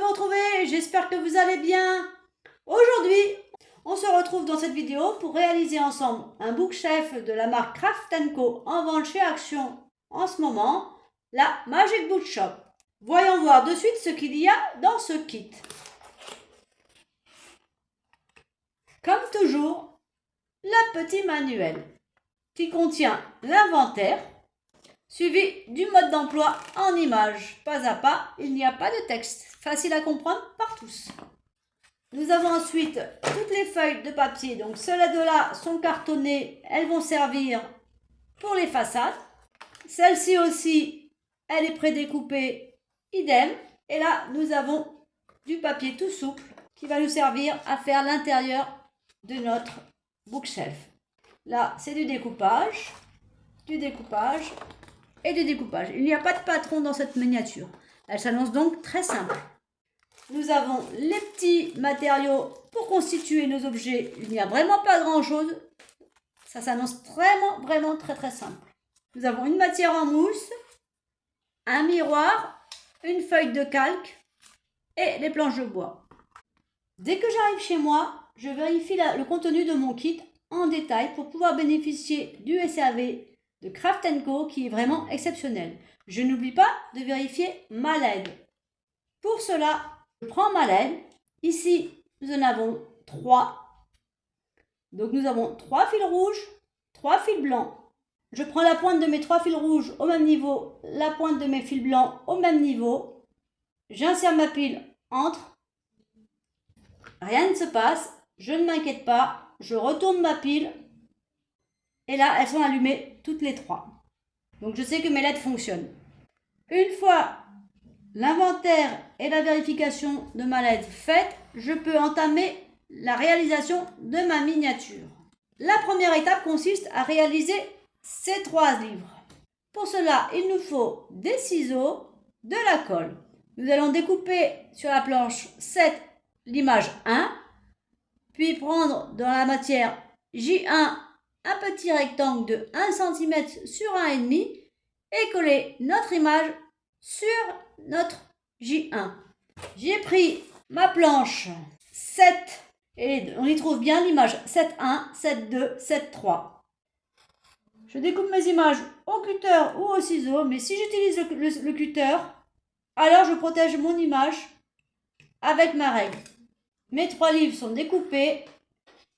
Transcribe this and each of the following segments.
vous retrouver, j'espère que vous allez bien. Aujourd'hui, on se retrouve dans cette vidéo pour réaliser ensemble un bookshelf de la marque Craft & Co en vente chez Action en ce moment, la Magic Book Shop. Voyons voir de suite ce qu'il y a dans ce kit. Comme toujours, le petit manuel qui contient l'inventaire, suivi du mode d'emploi en images. Pas à pas, il n'y a pas de texte. Facile à comprendre par tous. Nous avons ensuite toutes les feuilles de papier. Donc celles-là sont cartonnées. Elles vont servir pour les façades. Celle-ci aussi, elle est prédécoupée. Idem. Et là, nous avons du papier tout souple qui va nous servir à faire l'intérieur de notre bookshelf. Là, c'est du découpage et du découpage. Il n'y a pas de patron dans cette miniature. Elle s'annonce donc très simple. Nous avons les petits matériaux pour constituer nos objets. Il n'y a vraiment pas grand-chose. Ça s'annonce vraiment très simple. Nous avons une matière en mousse, un miroir, une feuille de calque et les planches de bois. Dès que j'arrive chez moi, je vérifie le contenu de mon kit en détail pour pouvoir bénéficier du SAV de Craft & Co qui est vraiment exceptionnel. Je n'oublie pas de vérifier ma LED. Pour cela, je prends ma LED. Ici, nous en avons 3. Donc nous avons 3 fils rouges, 3 fils blancs. Je prends la pointe de mes 3 fils rouges au même niveau, la pointe de mes fils blancs au même niveau. J'insère ma pile entre. Rien ne se passe, je ne m'inquiète pas. Je retourne ma pile. Et là, elles sont allumées toutes les 3. Donc je sais que mes LED fonctionnent. Une fois l'inventaire et la vérification de ma LED faite, je peux entamer la réalisation de ma miniature. La première étape consiste à réaliser ces 3 livres. Pour cela, il nous faut des ciseaux, de la colle. Nous allons découper sur la planche 7 l'image 1, puis prendre dans la matière J1 un petit rectangle de 1 cm sur 1,5 et coller notre image sur notre J1. J'ai pris ma planche 7 et on y trouve bien l'image 7.1, 7.2, 7.3. Je découpe mes images au cutter ou au ciseau, mais si j'utilise le cutter, alors je protège mon image avec ma règle. Mes 3 livres sont découpés.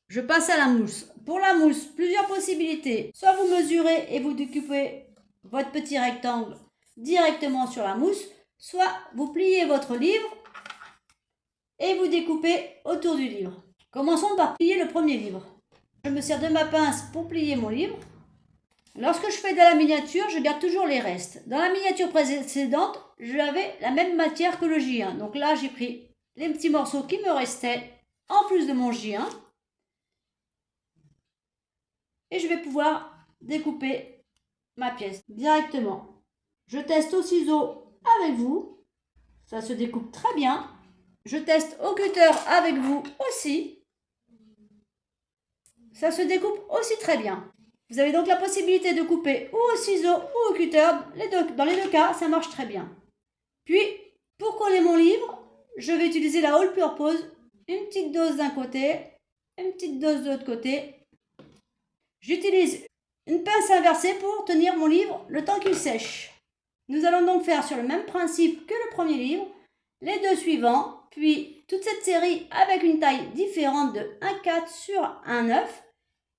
Je passe à la mousse. Pour la mousse, plusieurs possibilités. Soit vous mesurez et vous découpez votre petit rectangle directement sur la mousse, soit vous pliez votre livre et vous découpez autour du livre. Commençons par plier le premier livre. Je me sers de ma pince pour plier mon livre. Lorsque je fais de la miniature, je garde toujours les restes. Dans la miniature précédente, j'avais la même matière que le J1. Donc là, j'ai pris les petits morceaux qui me restaient en plus de mon J1. Et je vais pouvoir découper ma pièce directement. Je teste au ciseau avec vous. Ça se découpe très bien. Je teste au cutter avec vous aussi. Ça se découpe aussi très bien. Vous avez donc la possibilité de couper ou au ciseau ou au cutter. Dans les deux cas, ça marche très bien. Puis, pour coller mon livre, je vais utiliser la All Purpose. Une petite dose d'un côté, une petite dose de l'autre côté. J'utilise une pince inversée pour tenir mon livre le temps qu'il sèche. Nous allons donc faire sur le même principe que le premier livre, les 2 suivants, puis toute cette série avec une taille différente de 1,4 sur 1,9.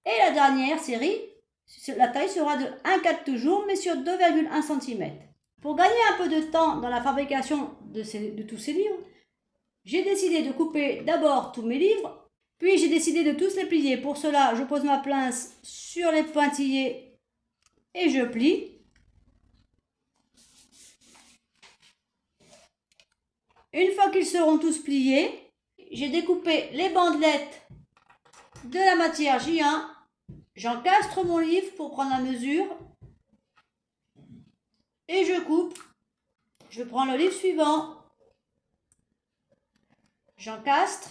Et la dernière série, la taille sera de 1,4 toujours, mais sur 2,1 cm. Pour gagner un peu de temps dans la fabrication de tous ces livres, j'ai décidé de couper d'abord tous mes livres. Puis j'ai décidé de tous les plier. Pour cela, je pose ma pince sur les pointillés et je plie. Une fois qu'ils seront tous pliés, j'ai découpé les bandelettes de la matière J1. J'encastre mon livre pour prendre la mesure. Et je coupe. Je prends le livre suivant. J'encastre.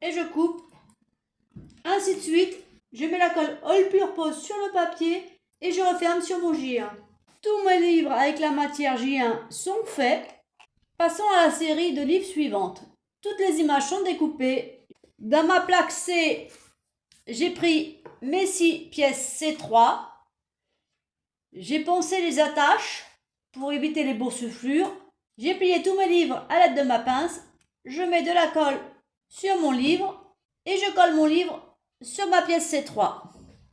Et je coupe, ainsi de suite. Je mets la colle All Purpose sur le papier et je referme sur mon J1. Tous mes livres avec la matière J1 sont faits. Passons à la série de livres suivante. Toutes les images sont découpées. Dans ma plaque C, j'ai pris mes 6 pièces C3. J'ai poncé les attaches pour éviter les boursouflures. J'ai plié tous mes livres à l'aide de ma pince. Je mets de la colle sur mon livre et je colle mon livre sur ma pièce C3.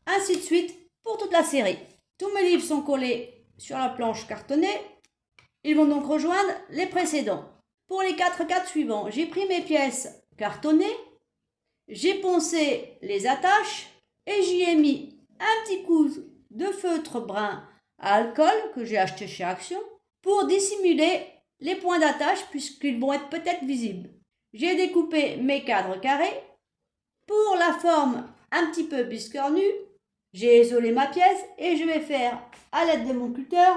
Ainsi de suite pour toute la série. Tous mes livres sont collés sur la planche cartonnée. Ils vont donc rejoindre les précédents. Pour les 4 cadres suivants, j'ai pris mes pièces cartonnées, j'ai poncé les attaches et j'y ai mis un petit coup de feutre brun à alcool que j'ai acheté chez Action pour dissimuler les points d'attache puisqu'ils vont être peut-être visibles. J'ai découpé mes cadres carrés. Pour la forme un petit peu biscornue, j'ai isolé ma pièce et je vais faire à l'aide de mon cutter.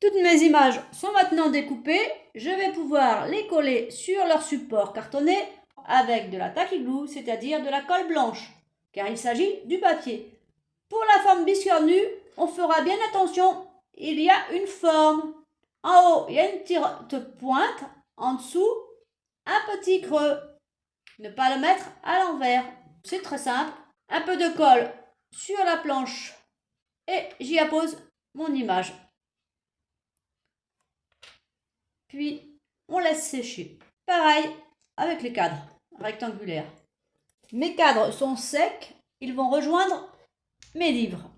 Toutes mes images sont maintenant découpées. Je vais pouvoir les coller sur leur support cartonné avec de la tacky glue, c'est-à-dire de la colle blanche, car il s'agit du papier. Pour la forme biscornue, on fera bien attention, il y a une forme. En haut, il y a une petite pointe, en dessous, un petit creux. Ne pas le mettre à l'envers. C'est très simple. Un peu de colle sur la planche et j'y appose mon image. Puis, on laisse sécher. Pareil avec les cadres rectangulaires. Mes cadres sont secs, ils vont rejoindre mes livres.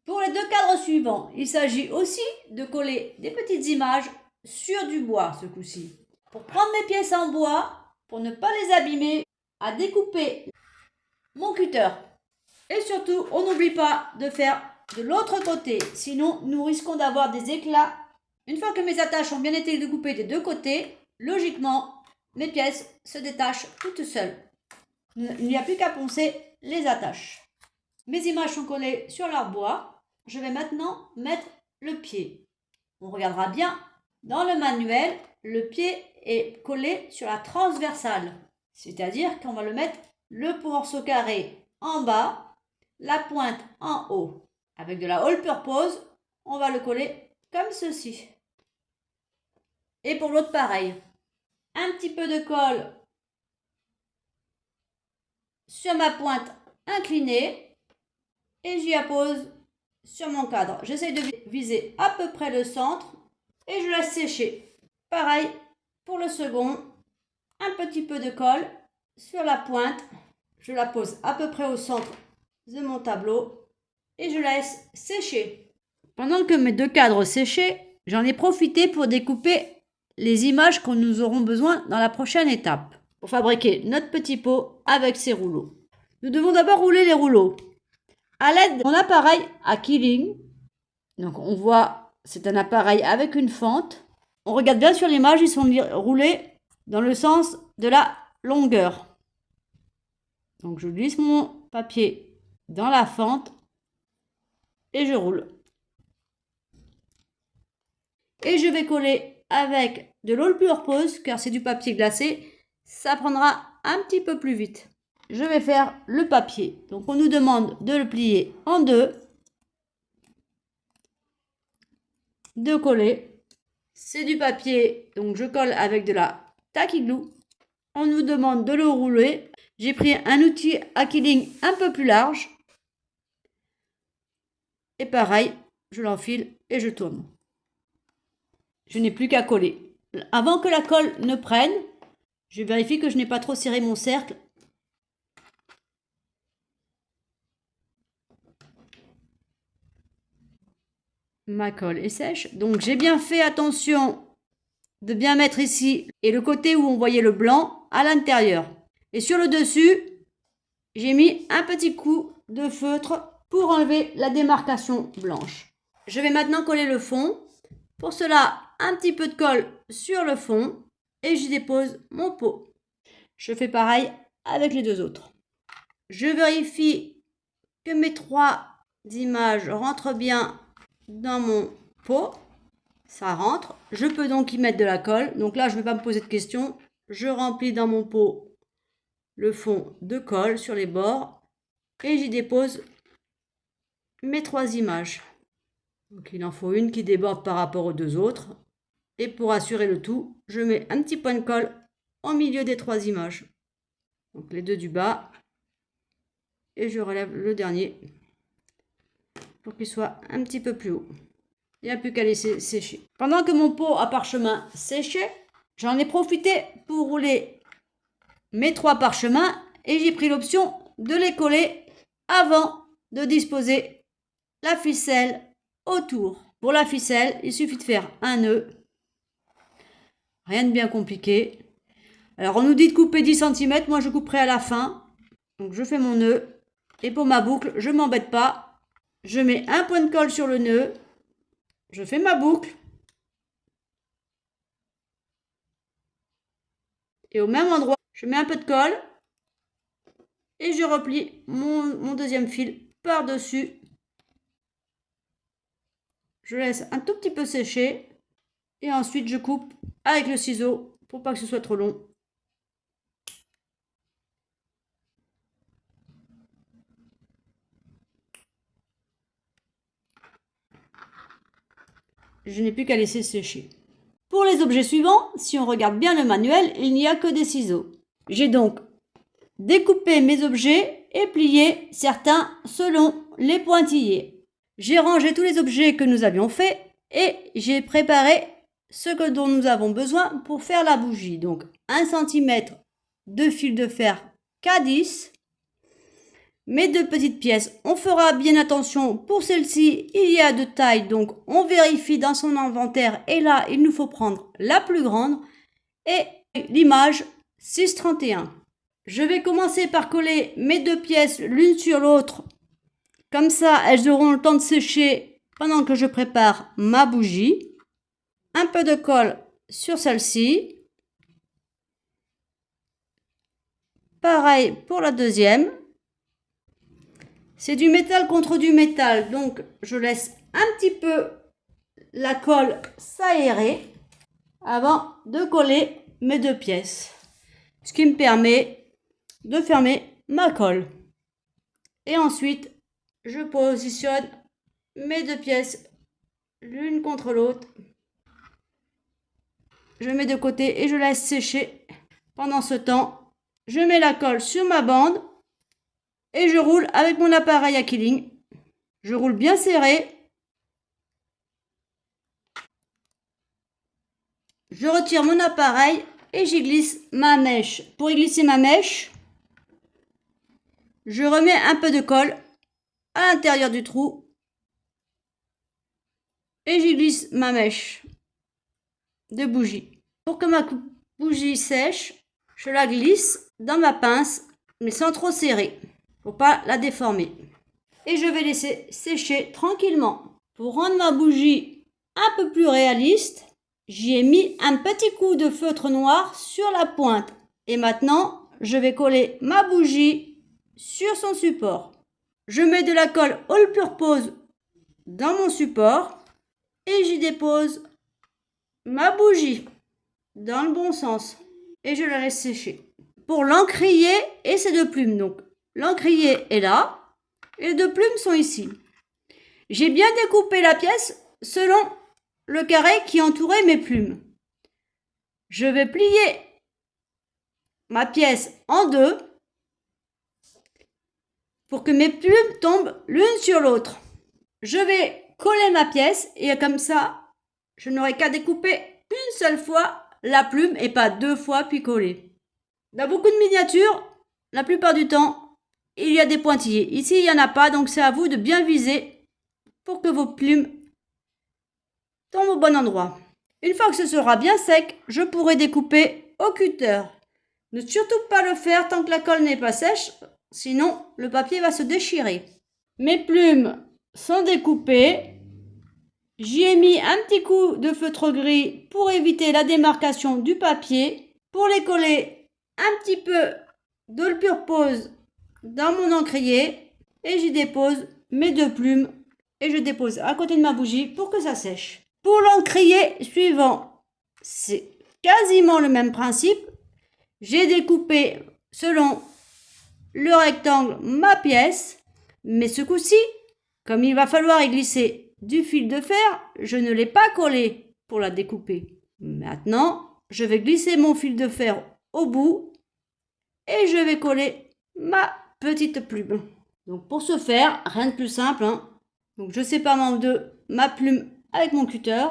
Pour les 2 cadres suivants, il s'agit aussi de coller des petites images sur du bois ce coup-ci. Pour prendre mes pièces en bois, pour ne pas les abîmer, à découper mon cutter. Et surtout, on n'oublie pas de faire de l'autre côté, sinon nous risquons d'avoir des éclats. Une fois que mes attaches ont bien été découpées des 2 côtés, logiquement, mes pièces se détachent toutes seules. Il n'y a plus qu'à poncer les attaches. Mes images sont collées sur leur bois. Je vais maintenant mettre le pied. On regardera bien. Dans le manuel, le pied est collé sur la transversale. C'est-à-dire qu'on va le mettre le morceau carré en bas, la pointe en haut. Avec de la all purpose, on va le coller comme ceci. Et pour l'autre, pareil. Un petit peu de colle sur ma pointe inclinée et j'y appose sur mon cadre. J'essaie de viser à peu près le centre et je laisse sécher. Pareil pour le second, un petit peu de colle sur la pointe. Je la pose à peu près au centre de mon tableau et je laisse sécher. Pendant que mes 2 cadres séchaient, j'en ai profité pour découper les images que nous aurons besoin dans la prochaine étape pour fabriquer notre petit pot avec ces rouleaux. Nous devons d'abord rouler les rouleaux à l'aide de mon appareil à Killing. Donc on voit, c'est un appareil avec une fente. On regarde bien sur l'image, ils sont roulés dans le sens de la longueur. Donc je glisse mon papier dans la fente et je roule. Et je vais coller avec de l'all purpose car c'est du papier glacé. Ça prendra un petit peu plus vite. Je vais faire le papier. Donc on nous demande de le plier en 2. De coller. C'est du papier, donc je colle avec de la tacky glue. On nous demande de le rouler. J'ai pris un outil à Killing un peu plus large. Et pareil, je l'enfile et je tourne. Je n'ai plus qu'à coller. Avant que la colle ne prenne, je vérifie que je n'ai pas trop serré mon cercle. Ma colle est sèche. Donc j'ai bien fait attention de bien mettre ici et le côté où on voyait le blanc à l'intérieur. Et sur le dessus, j'ai mis un petit coup de feutre pour enlever la démarcation blanche. Je vais maintenant coller le fond. Pour cela, un petit peu de colle sur le fond et j'y dépose mon pot. Je fais pareil avec les 2 autres. Je vérifie que mes 3 images rentrent bien dans mon pot. Ça rentre. Je peux donc y mettre de la colle. Donc là, je ne vais pas me poser de questions. Je remplis dans mon pot le fond de colle sur les bords et j'y dépose mes 3 images. Donc il en faut une qui déborde par rapport aux deux autres. Et pour assurer le tout, je mets un petit point de colle au milieu des 3 images. Donc les deux du bas. Et je relève le dernier pour qu'il soit un petit peu plus haut. Il n'y a plus qu'à laisser sécher. Pendant que mon pot à parchemin séchait, j'en ai profité pour rouler mes 3 parchemins et j'ai pris l'option de les coller avant de disposer la ficelle autour. Pour la ficelle, il suffit de faire un nœud. Rien de bien compliqué. Alors on nous dit de couper 10 cm, moi je couperai à la fin. Donc je fais mon nœud. Et pour ma boucle, je ne m'embête pas. Je mets un point de colle sur le nœud. Je fais ma boucle. Et au même endroit, je mets un peu de colle. Et je replie mon deuxième fil par-dessus. Je laisse un tout petit peu sécher. Et ensuite, je coupe avec le ciseau pour pas que ce soit trop long. Je n'ai plus qu'à laisser sécher. Pour les objets suivants, si on regarde bien le manuel, il n'y a que des ciseaux. J'ai donc découpé mes objets et plié certains selon les pointillés. J'ai rangé tous les objets que nous avions faits et j'ai préparé ce dont nous avons besoin pour faire la bougie. Donc 1 cm de fil de fer K10. Mes 2 petites pièces, on fera bien attention pour celle-ci, il y a de taille, donc on vérifie dans son inventaire et là il nous faut prendre la plus grande et l'image 6,31. Je vais commencer par coller mes 2 pièces l'une sur l'autre, comme ça elles auront le temps de sécher pendant que je prépare ma bougie. Un peu de colle sur celle-ci, pareil pour la deuxième. C'est du métal contre du métal, donc je laisse un petit peu la colle s'aérer avant de coller mes 2 pièces. Ce qui me permet de fermer ma colle. Et ensuite, je positionne mes 2 pièces l'une contre l'autre. Je mets de côté et je laisse sécher. Pendant ce temps, je mets la colle sur ma bande. Et je roule avec mon appareil à quilling. Je roule bien serré. Je retire mon appareil et j'y glisse ma mèche. Pour y glisser ma mèche, je remets un peu de colle à l'intérieur du trou. Et j'y glisse ma mèche de bougie. Pour que ma bougie sèche, je la glisse dans ma pince, mais sans trop serrer, pour pas la déformer. Et je vais laisser sécher tranquillement. Pour rendre ma bougie un peu plus réaliste, j'y ai mis un petit coup de feutre noir sur la pointe. Et maintenant, je vais coller ma bougie sur son support. Je mets de la colle All Purpose dans mon support et j'y dépose ma bougie dans le bon sens. Et je la laisse sécher. Pour l'encrier et ses 2 plumes. Donc, l'encrier est là. Et les 2 plumes sont ici. J'ai bien découpé la pièce selon le carré qui entourait mes plumes. Je vais plier ma pièce en 2 pour que mes plumes tombent l'une sur l'autre. Je vais coller ma pièce et comme ça, je n'aurai qu'à découper une seule fois la plume et pas 2 fois puis coller. Dans beaucoup de miniatures, la plupart du temps, il y a des pointillés. Ici, il n'y en a pas, donc c'est à vous de bien viser pour que vos plumes tombent au bon endroit. Une fois que ce sera bien sec, je pourrai découper au cutter. Ne surtout pas le faire tant que la colle n'est pas sèche, sinon le papier va se déchirer. Mes plumes sont découpées. J'y ai mis un petit coup de feutre gris pour éviter la démarcation du papier. Pour les coller, un petit peu d'All Purpose dans mon encrier et j'y dépose mes 2 plumes et je dépose à côté de ma bougie pour que ça sèche. Pour l'encrier suivant, c'est quasiment le même principe. J'ai découpé selon le rectangle ma pièce, mais ce coup-ci, comme il va falloir y glisser du fil de fer, je ne l'ai pas collé pour la découper. Maintenant, je vais glisser mon fil de fer au bout et je vais coller ma petite plume. Donc pour ce faire, rien de plus simple, hein. Donc je sépare en deux ma plume avec mon cutter.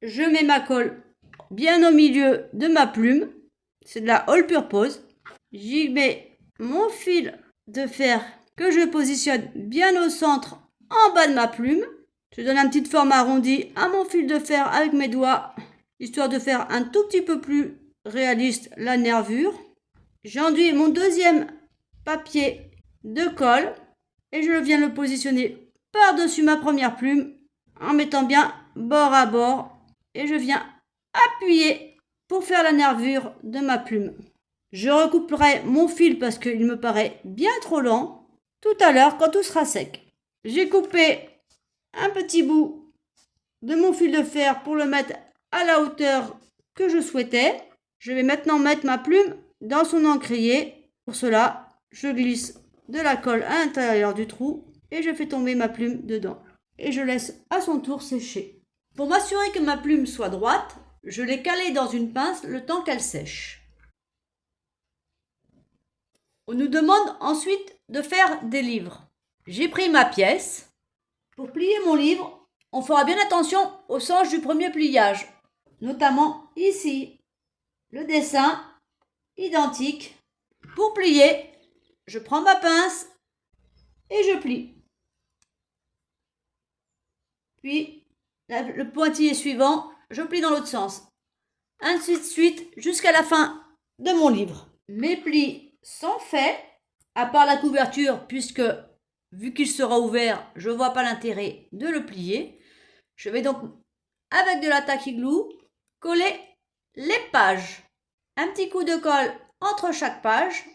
Je mets ma colle bien au milieu de ma plume. C'est de la all purpose. J'y mets mon fil de fer que je positionne bien au centre en bas de ma plume. Je donne une petite forme arrondie à mon fil de fer avec mes doigts, histoire de faire un tout petit peu plus réaliste la nervure. J'enduis mon deuxième papier de colle et je viens le positionner par-dessus ma première plume en mettant bien bord à bord et je viens appuyer pour faire la nervure de ma plume. Je recouperai mon fil parce qu'il me paraît bien trop lent tout à l'heure quand tout sera sec. J'ai coupé un petit bout de mon fil de fer pour le mettre à la hauteur que je souhaitais. Je vais maintenant mettre ma plume dans son encrier. Pour cela, je glisse de la colle à l'intérieur du trou et je fais tomber ma plume dedans. Et je laisse à son tour sécher. Pour m'assurer que ma plume soit droite, je l'ai calée dans une pince le temps qu'elle sèche. On nous demande ensuite de faire des livres. J'ai pris ma pièce. Pour plier mon livre, on fera bien attention au sens du premier pliage, notamment ici. Le dessin identique. Pour plier, je prends ma pince et je plie. Puis, le pointillé suivant, je plie dans l'autre sens. Ainsi de suite jusqu'à la fin de mon livre. Mes plis sont faits, à part la couverture, puisque vu qu'il sera ouvert, je ne vois pas l'intérêt de le plier. Je vais donc, avec de la tacky glue, coller les pages. Un petit coup de colle entre chaque page.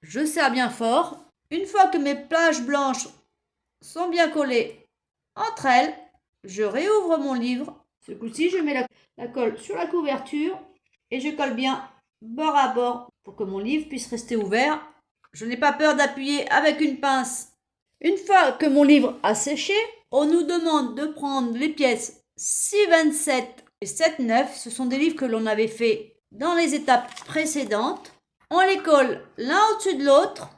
Je serre bien fort. Une fois que mes pages blanches sont bien collées entre elles, je réouvre mon livre. Ce coup-ci, je mets la colle sur la couverture et je colle bien bord à bord pour que mon livre puisse rester ouvert. Je n'ai pas peur d'appuyer avec une pince. Une fois que mon livre a séché, on nous demande de prendre les pièces 6,27 et 7,9. Ce sont des livres que l'on avait fait dans les étapes précédentes. On les colle l'un au-dessus de l'autre.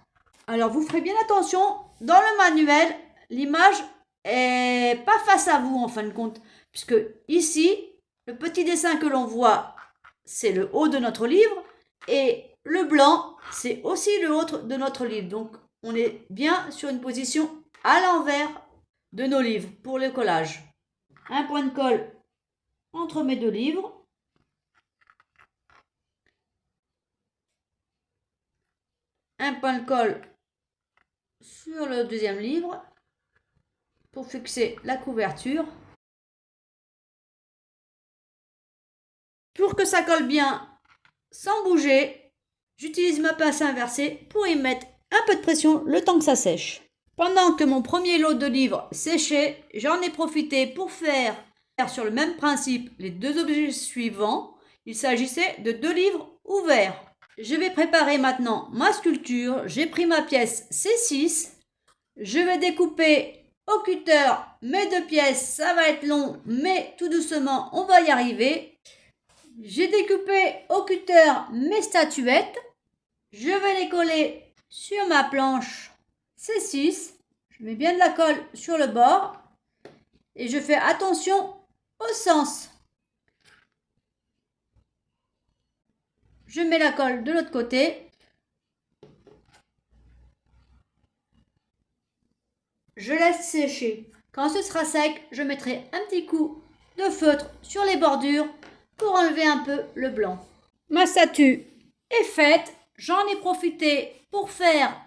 Alors vous ferez bien attention, dans le manuel, l'image est pas face à vous en fin de compte, puisque ici, le petit dessin que l'on voit, c'est le haut de notre livre, et le blanc, c'est aussi le haut de notre livre. Donc, on est bien sur une position à l'envers de nos livres pour le collage. Un point de colle entre mes deux livres. Un point de colle sur le deuxième livre pour fixer la couverture. Pour que ça colle bien sans bouger, j'utilise ma pince inversée pour y mettre un peu de pression le temps que ça sèche. Pendant que mon premier lot de livres séchait, j'en ai profité pour faire sur le même principe les deux objets suivants. Il s'agissait de deux livres ouverts. Je vais préparer maintenant ma sculpture. J'ai pris ma pièce C6. Je vais découper au cutter mes deux pièces. Ça va être long, mais tout doucement, on va y arriver. J'ai découpé au cutter mes statuettes. Je vais les coller sur ma planche C6. Je mets bien de la colle sur le bord. Et je fais attention au sens. Je mets la colle de l'autre côté. Je laisse sécher. Quand ce sera sec, je mettrai un petit coup de feutre sur les bordures pour enlever un peu le blanc. Ma statue est faite. J'en ai profité pour faire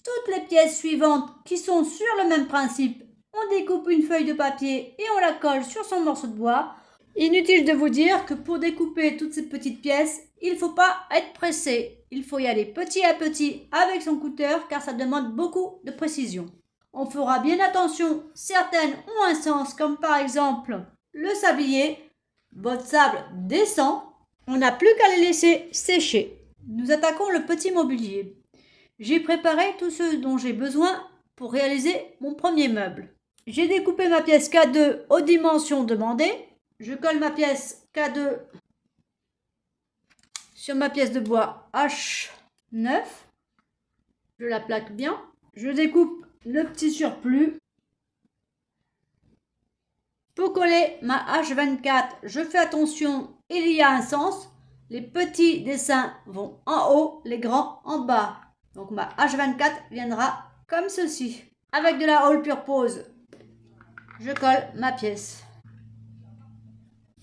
toutes les pièces suivantes qui sont sur le même principe. On découpe une feuille de papier et on la colle sur son morceau de bois. Inutile de vous dire que pour découper toutes ces petites pièces, il ne faut pas être pressé. Il faut y aller petit à petit avec son cutter car ça demande beaucoup de précision. On fera bien attention, certaines ont un sens comme par exemple le sablier. Votre sable descend On n'a plus qu'à les laisser sécher. Nous attaquons le petit mobilier. J'ai préparé tout ce dont j'ai besoin pour réaliser mon premier meuble. J'ai découpé ma pièce K2 aux dimensions demandées. Je colle ma pièce K2 sur ma pièce de bois H9. Je la plaque bien. Je découpe le petit surplus. Pour coller ma H24, je fais attention, il y a un sens. Les petits dessins vont en haut, les grands en bas. Donc ma H24 viendra comme ceci. Avec de la All Purpose, je colle ma pièce.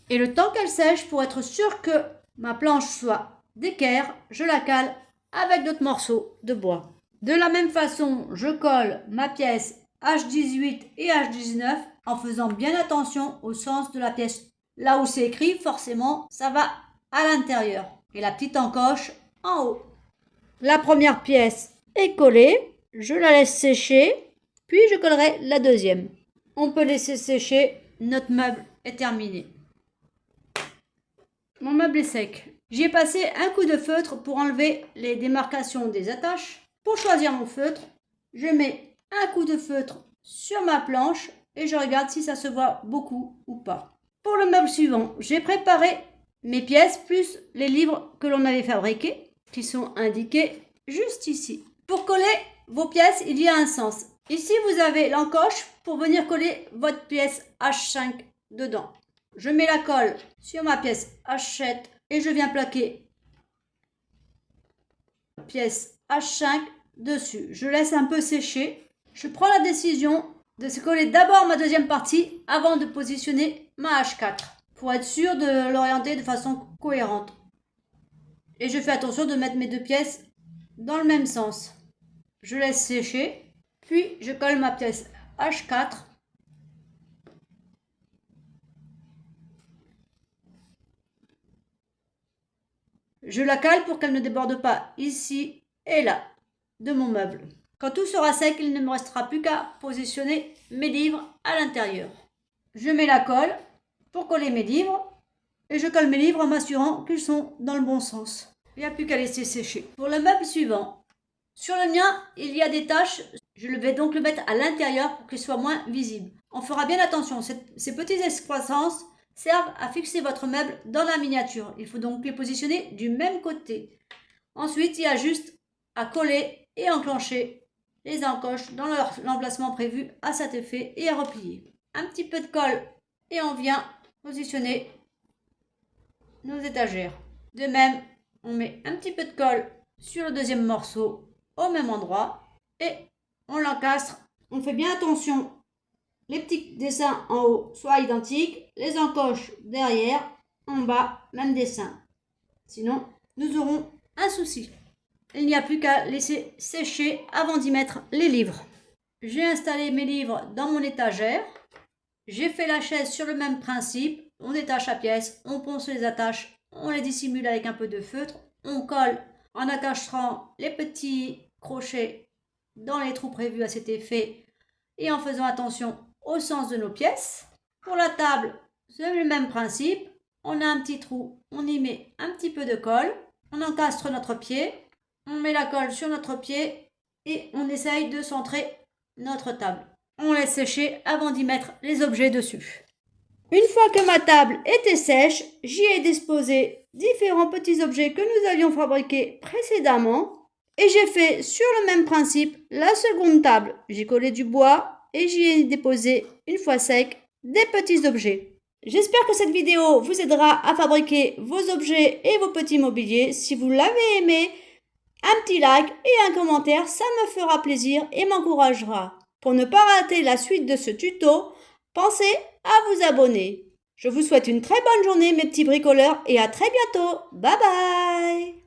Et le temps qu'elle sèche, pour être sûr que ma planche soit d'équerre, je la cale avec d'autres morceaux de bois. De la même façon, je colle ma pièce H18 et H19 en faisant bien attention au sens de la pièce. Là où c'est écrit, forcément, ça va à l'intérieur. Et la petite encoche en haut. La première pièce est collée. Je la laisse sécher. Puis je collerai la deuxième. On peut laisser sécher. Notre meuble est terminé. Mon meuble est sec. J'y ai passé un coup de feutre pour enlever les démarcations des attaches. Pour choisir mon feutre, je mets un coup de feutre sur ma planche et je regarde si ça se voit beaucoup ou pas. Pour le meuble suivant, j'ai préparé mes pièces plus les livres que l'on avait fabriqués qui sont indiqués juste ici. Pour coller vos pièces, il y a un sens. Ici, vous avez l'encoche pour venir coller votre pièce H5 dedans. Je mets la colle sur ma pièce H7 et je viens plaquer la pièce H5 dessus. Je laisse un peu sécher. Je prends la décision de se coller d'abord ma deuxième partie avant de positionner ma H4 pour être sûr de l'orienter de façon cohérente. Et je fais attention de mettre mes deux pièces dans le même sens. Je laisse sécher, puis je colle ma pièce H4. Je la cale pour qu'elle ne déborde pas ici et là de mon meuble. Quand tout sera sec, il ne me restera plus qu'à positionner mes livres à l'intérieur. Je mets la colle pour coller mes livres et je colle mes livres en m'assurant qu'ils sont dans le bon sens. Il n'y a plus qu'à laisser sécher. Pour le meuble suivant, sur le mien, il y a des taches. Je vais donc le mettre à l'intérieur pour qu'il soit moins visible. On fera bien attention. Ces petites excroissances servent à fixer votre meuble dans la miniature. Il faut donc les positionner du même côté. Ensuite, il y a juste à coller et enclencher les encoches dans l'emplacement prévu à cet effet et à replier. Un petit peu de colle et on vient positionner nos étagères. De même, on met un petit peu de colle sur le deuxième morceau au même endroit et on l'encastre. On fait bien attention, les petits dessins en haut soient identiques, les encoches derrière, en bas, même dessin. Sinon, nous aurons un souci. Il n'y a plus qu'à laisser sécher avant d'y mettre les livres. J'ai installé mes livres dans mon étagère. J'ai fait la chaise sur le même principe. On détache la pièce, on ponce les attaches, on les dissimule avec un peu de feutre. On colle en attachant les petits crochets dans les trous prévus à cet effet et en faisant attention au sens de nos pièces. Pour la table, c'est le même principe. On a un petit trou, on y met un petit peu de colle. On encastre notre pied. On met la colle sur notre pied et on essaye de centrer notre table. On laisse sécher avant d'y mettre les objets dessus. Une fois que ma table était sèche, j'y ai disposé différents petits objets que nous avions fabriqués précédemment et j'ai fait sur le même principe la seconde table. J'ai collé du bois et j'y ai déposé, une fois sec, des petits objets. J'espère que cette vidéo vous aidera à fabriquer vos objets et vos petits mobiliers. Si vous l'avez aimé, un petit like et un commentaire, ça me fera plaisir et m'encouragera. Pour ne pas rater la suite de ce tuto, pensez à vous abonner. Je vous souhaite une très bonne journée mes petits bricoleurs et à très bientôt. Bye bye!